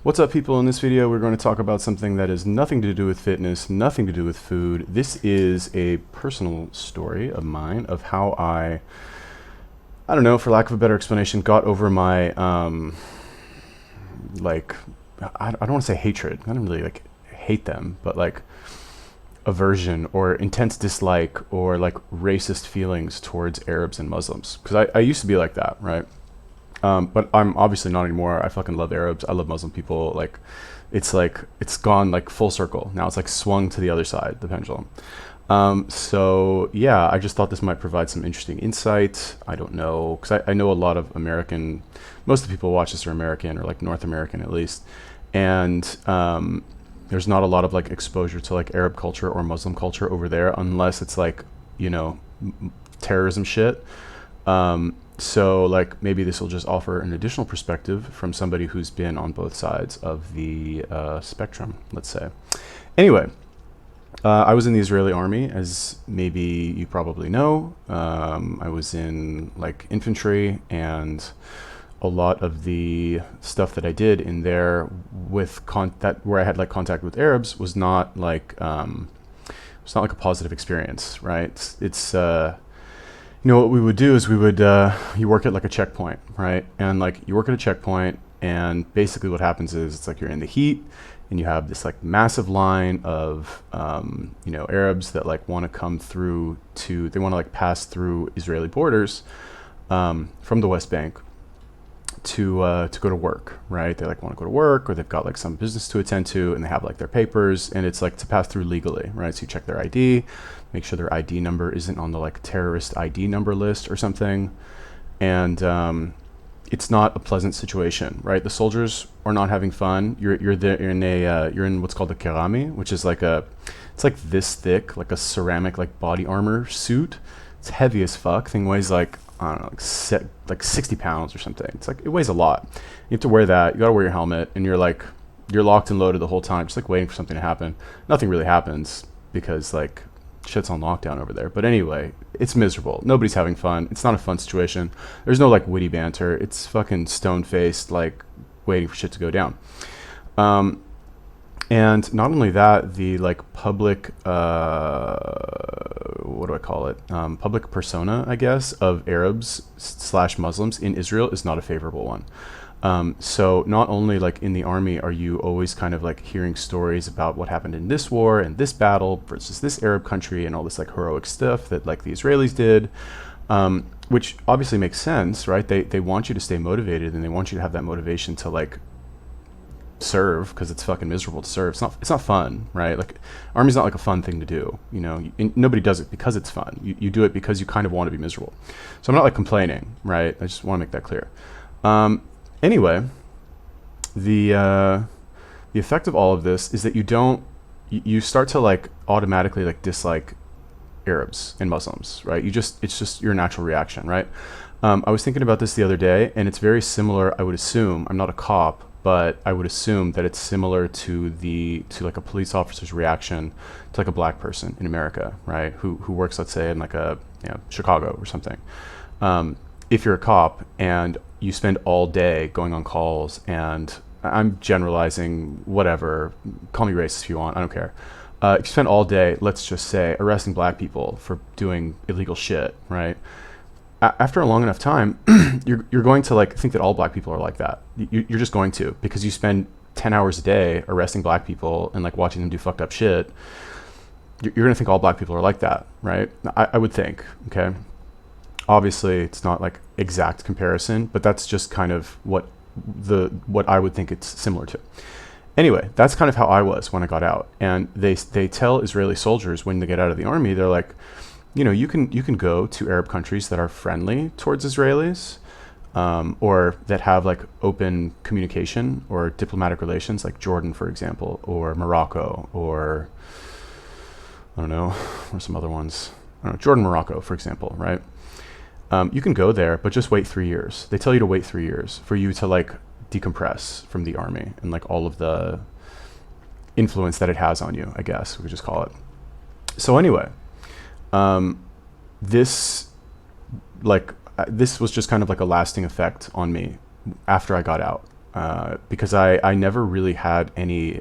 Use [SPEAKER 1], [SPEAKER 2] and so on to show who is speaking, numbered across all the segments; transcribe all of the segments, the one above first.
[SPEAKER 1] What's up, people? In this video, we're going to talk about something that has nothing to do with fitness, nothing to do with food. This is a personal story of mine of how I don't know, for lack of a better explanation, got over my, like, I don't want to say hatred. I don't really, like, hate them, but, like, aversion or intense dislike or, like, racist feelings towards Arabs and Muslims. Because I used to be like that, right? But I'm obviously not anymore. I fucking love Arabs. I love Muslim people. Like, it's gone like full circle. Now it's like swung to the other side, the pendulum. So yeah, I just thought this might provide some interesting insight. I don't know, because I know a lot of most of the people who watch this are American or like North American at least. And there's not a lot of like exposure to like Arab culture or Muslim culture over there unless it's like, terrorism shit. So like maybe this will just offer an additional perspective from somebody who's been on both sides of the spectrum, let's say. Anyway, I was in the Israeli army, as maybe you probably know. I was in like infantry, and a lot of the stuff that I did in there with where I had like contact with Arabs was not like a positive experience, right? It's what we would do is you work at like a checkpoint, right? And like you work at a checkpoint, and basically what happens is it's like you're in the heat, and you have this like massive line of Arabs that like want to come through they want to like pass through Israeli borders from the West Bank to go to work, right? They like want to go to work, or they've got like some business to attend to, and they have like their papers, and it's like to pass through legally, right? So you check their ID, make sure their ID number isn't on the like terrorist ID number list or something, and it's not a pleasant situation, right? The soldiers are not having fun. You're in what's called a kerami, which is it's like this thick, like a ceramic like body armor suit. It's heavy as fuck. Thing weighs like, I don't know, like 60 pounds or something. It's like, it weighs a lot. You have to wear that. You got to wear your helmet, and you're locked and loaded the whole time, just like waiting for something to happen. Nothing really happens because like shit's on lockdown over there. But anyway, it's miserable. Nobody's having fun. It's not a fun situation. There's no like witty banter. It's fucking stone-faced, like waiting for shit to go down. And not only that, the like public, what do I call it? Public persona, I guess, of Arabs / Muslims in Israel is not a favorable one. So not only like in the army are you always kind of like hearing stories about what happened in this war and this battle versus this Arab country and all this like heroic stuff that like the Israelis did, which obviously makes sense, right? They want you to stay motivated, and they want you to have that motivation to like serve, because it's fucking miserable to serve. It's not fun, right? Like army's not like a fun thing to do, nobody does it because it's fun. You do it because you kind of want to be miserable. So I'm not like complaining, right? I just want to make that clear. Anyway, the effect of all of this is that you start to like automatically like dislike Arabs and Muslims, right? It's just your natural reaction, right? I was thinking about this the other day, and it's very similar. I would assume, I'm not a cop, but I would assume that it's similar to like a police officer's reaction to like a black person in America, right? Who works, let's say, in like Chicago or something. If you're a cop and you spend all day going on calls, and I'm generalizing, whatever, call me racist if you want, I don't care. If you spend all day, let's just say, arresting black people for doing illegal shit, right? After a long enough time, you're going to like think that all black people are like that. You're just going to, because you spend 10 hours a day arresting black people and like watching them do fucked up shit. You're going to think all black people are like that, right? I would think, okay? Obviously, it's not like exact comparison, but that's just kind of what I would think it's similar to. Anyway, that's kind of how I was when I got out. And they tell Israeli soldiers when they get out of the army, they're like, you can go to Arab countries that are friendly towards Israelis, or that have like open communication or diplomatic relations, like Jordan, for example, or Morocco, or I don't know, or some other ones. I don't know, Jordan, Morocco, for example, right? You can go there, but just wait 3 years. They tell you to wait 3 years for you to like decompress from the army and like all of the influence that it has on you, I guess we could just call it. So anyway, this was just kind of like a lasting effect on me after I got out. because I never really had any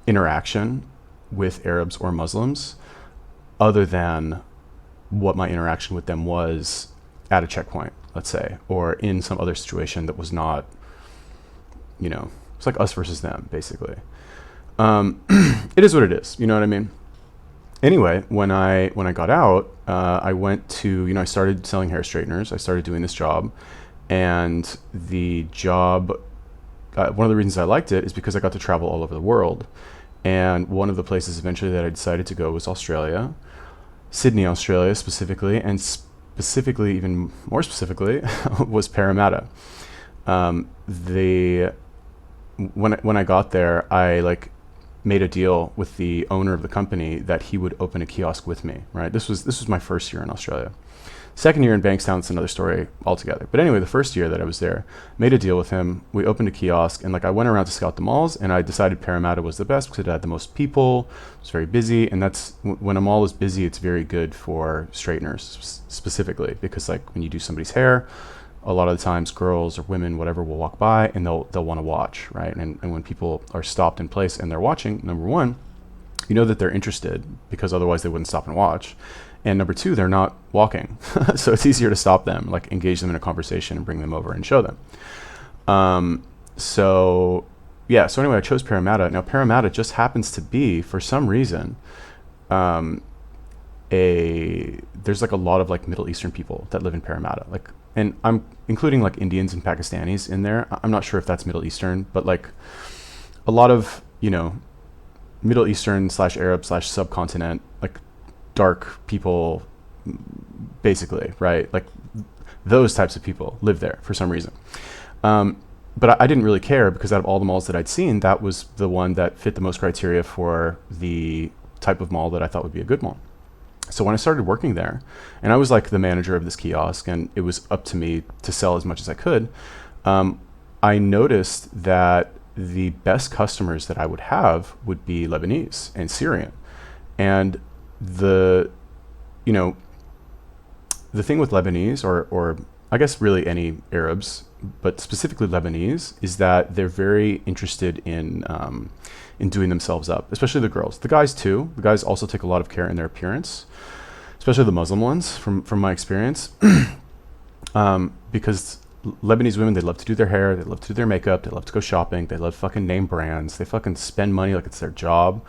[SPEAKER 1] interaction with Arabs or Muslims other than what my interaction with them was at a checkpoint, let's say, or in some other situation that was not, it's like us versus them, basically. It is what it is. You know what I mean? Anyway, when I got out, I went to, I started selling hair straighteners. I started doing this job, and the job, one of the reasons I liked it is because I got to travel all over the world. And one of the places eventually that I decided to go was Australia, Sydney, Australia specifically, and specifically, even more specifically, was Parramatta. When I got there, I made a deal with the owner of the company that he would open a kiosk with me. Right. This was my first year in Australia. Second year in Bankstown, it's another story altogether. But anyway, the first year that I was there, made a deal with him. We opened a kiosk, and I went around to scout the malls, and I decided Parramatta was the best because it had the most people. It was very busy, and that's when a mall is busy, it's very good for straighteners specifically, because when you do somebody's hair, a lot of the times girls or women, whatever, will walk by and they'll want to watch, right? And when people are stopped in place and they're watching, number one, you know that they're interested, because otherwise they wouldn't stop and watch. And number two, they're not walking. So it's easier to stop them, engage them in a conversation and bring them over and show them. So anyway, I chose Parramatta. Now, Parramatta just happens to be, for some reason, there's a lot of Middle Eastern people that live in Parramatta. And I'm including Indians and Pakistanis in there. I'm not sure if that's Middle Eastern, but a lot of, Middle Eastern / Arab / subcontinent, dark people, basically, right? Those types of people live there for some reason. But I didn't really care, because out of all the malls that I'd seen, that was the one that fit the most criteria for the type of mall that I thought would be a good mall. So when I started working there, and I was the manager of this kiosk, and it was up to me to sell as much as I could, I noticed that the best customers that I would have would be Lebanese and Syrian. And the thing with Lebanese, or I guess really any Arabs, but specifically Lebanese, is that they're very interested in doing themselves up, especially the girls. The guys too. The guys also take a lot of care in their appearance, especially the Muslim ones, from my experience, because Lebanese women, they love to do their hair, they love to do their makeup, they love to go shopping, they love fucking name brands, they fucking spend money like it's their job.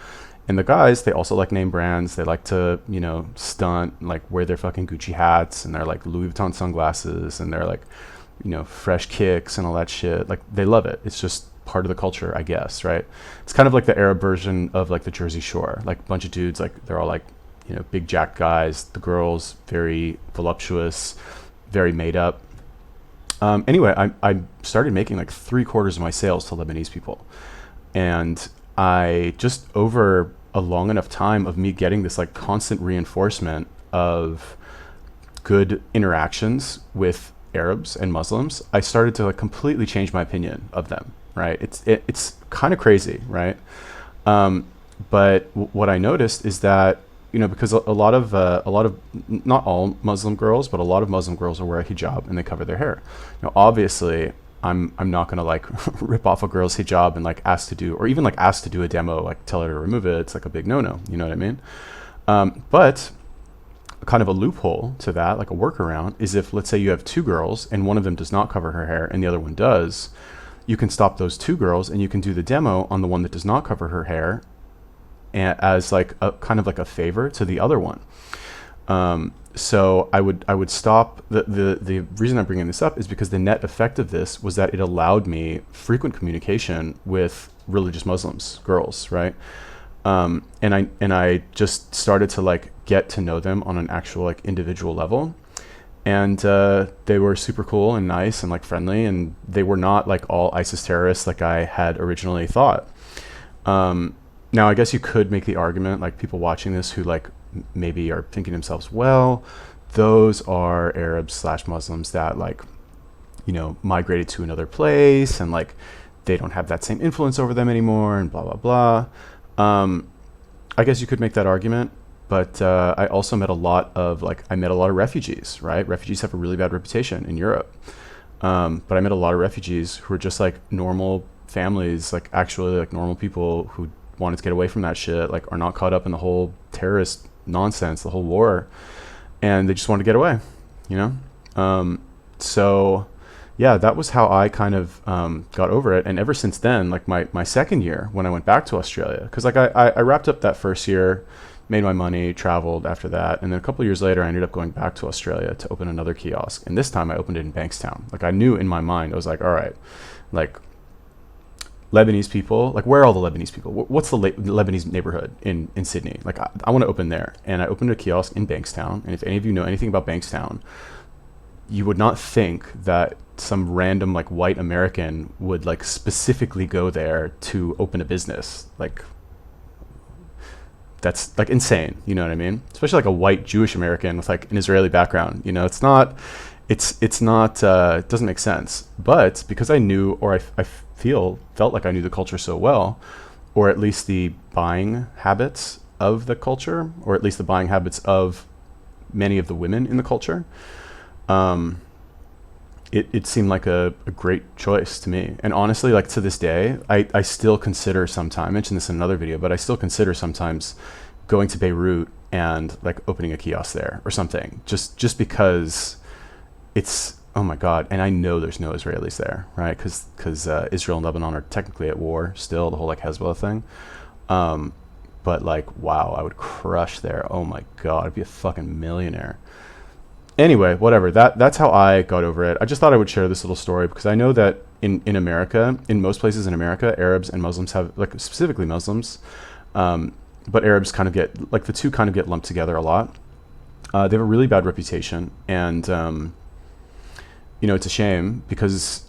[SPEAKER 1] And the guys, they also like name brands. They like to, stunt, wear their fucking Gucci hats and their Louis Vuitton sunglasses and their fresh kicks and all that shit. They love it. It's just part of the culture, I guess, right? It's kind of like the Arab version of the Jersey Shore. A bunch of dudes, they're all big jacked guys. The girls, very voluptuous, very made up. Anyway, I started making 3/4 of my sales to Lebanese people. And I just, over a long enough time of me getting this constant reinforcement of good interactions with Arabs and Muslims, I started to completely change my opinion of them, right? It's kind of crazy, right? But what I noticed is that, because a lot of not all Muslim girls, but a lot of Muslim girls will wear a hijab and they cover their hair. Obviously, I'm not gonna rip off a girl's hijab and ask to do, or even ask to do a demo, tell her to remove it. It's a big no-no. You know what I mean? But kind of a loophole to that, a workaround, is if, let's say, you have two girls and one of them does not cover her hair and the other one does, you can stop those two girls and you can do the demo on the one that does not cover her hair, as a kind of a favor to the other one. So I would stop. The reason I'm bringing this up is because the net effect of this was that it allowed me frequent communication with religious Muslims, girls, right? And I just started to get to know them on an actual individual level, and they were super cool and nice and friendly, and they were not all ISIS terrorists like I had originally thought. Now I guess you could make the argument, people watching this who maybe are thinking to themselves, well, those are Arabs / Muslims that migrated to another place, and they don't have that same influence over them anymore, and blah blah blah. I guess you could make that argument, but I also met a lot of refugees, right? Refugees have a really bad reputation in Europe. But I met a lot of refugees who were just like normal families, like actually like normal people who wanted to get away from that shit, like are not caught up in the whole terrorist nonsense, the whole war, and they just wanted to get away, you know? So yeah, that was how I kind of got over it. And ever since then, like my second year when I went back to Australia, because like I wrapped up that first year, made my money, traveled after that, and then a couple of years later, I ended up going back to Australia to open another kiosk. And this time I opened it in Bankstown. Like I knew in my mind, I was like, all right, like Lebanese people, like where are all the Lebanese people? What's the Lebanese neighborhood in Sydney? Like I want to open there. And I opened a kiosk in Bankstown. And if any of you know anything about Bankstown, you would not think that some random like white American would like specifically go there to open a business. Like that's like insane, you know what I mean? Especially like a white Jewish American with like an Israeli background, you know, it's not, it doesn't make sense. But because I knew, or I felt like I knew the culture so well, or at least the buying habits of the culture, or at least the buying habits of many of the women in the culture, it seemed like a great choice to me. And honestly, like to this day, I still consider sometimes, I mentioned this in another video, but I still consider sometimes going to Beirut and like opening a kiosk there or something, just because it's, oh my God. And I know there's no Israelis there, right? Because Israel and Lebanon are technically at war still, the whole like Hezbollah thing. But like, wow, I would crush there. Oh my God, I'd be a fucking millionaire. Anyway, whatever. That's how I got over it. I just thought I would share this little story because I know that in America, in most places in America, Arabs and Muslims have, like specifically Muslims, but Arabs kind of get, like the two kind of get lumped together a lot. They have a really bad reputation, and you know, it's a shame because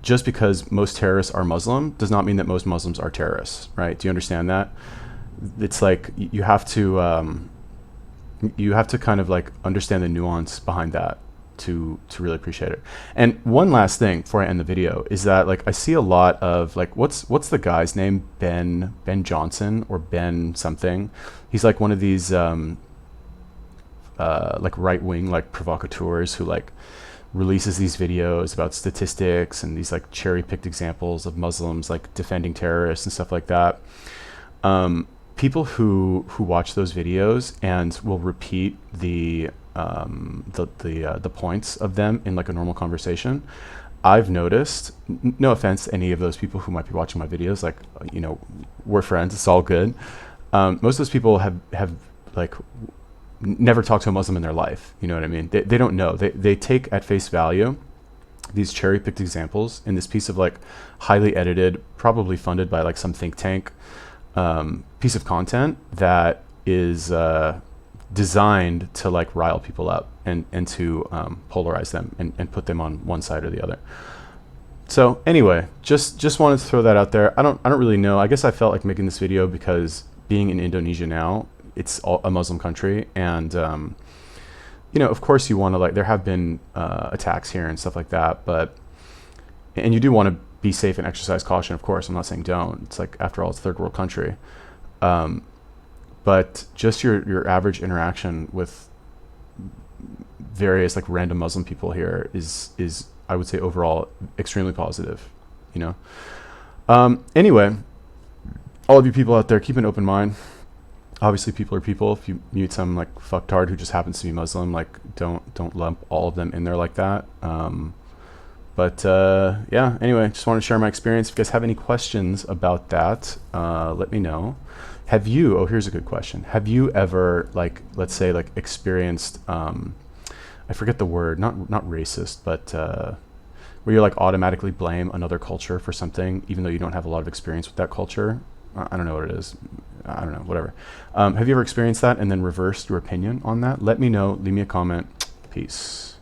[SPEAKER 1] just because most terrorists are Muslim does not mean that most Muslims are terrorists, right? Do you understand that? It's like you have to kind of like understand the nuance behind that to really appreciate it. And one last thing before I end the video is that like I see a lot of like what's the guy's name, Ben Johnson or Ben something. He's like one of these like right-wing like provocateurs who like releases these videos about statistics and these like cherry-picked examples of Muslims like defending terrorists and stuff like that. People who watch those videos and will repeat the points of them in like a normal conversation, I've noticed, no offense to any of those people who might be watching my videos, like, you know, we're friends, it's all good. Most of those people have like never talked to a Muslim in their life. You know what I mean? They don't know. They take at face value these cherry-picked examples in this piece of like highly edited, probably funded by like some think tank, piece of content that is designed to like rile people up and to polarize them and put them on one side or the other. So anyway, just wanted to throw that out there. I don't really know. I guess I felt like making this video because being in Indonesia now, it's a Muslim country, and you know, of course you want to, like, there have been attacks here and stuff like that, and you do want to be safe and exercise caution, of course. I'm not saying don't. It's like, after all, it's a third world country. But just your average interaction with various like random Muslim people here is I would say overall extremely positive, you know. Anyway, all of you people out there, keep an open mind. Obviously, people are people. If you meet some like fucktard who just happens to be Muslim, like don't lump all of them in there like that. But yeah, anyway, just wanted to share my experience. If you guys have any questions about that, let me know. Have you, oh, here's a good question. Have you ever, like, let's say, like, experienced, I forget the word, not racist, but where you, like, automatically blame another culture for something, even though you don't have a lot of experience with that culture? I don't know what it is. I don't know, whatever. Have you ever experienced that and then reversed your opinion on that? Let me know. Leave me a comment. Peace.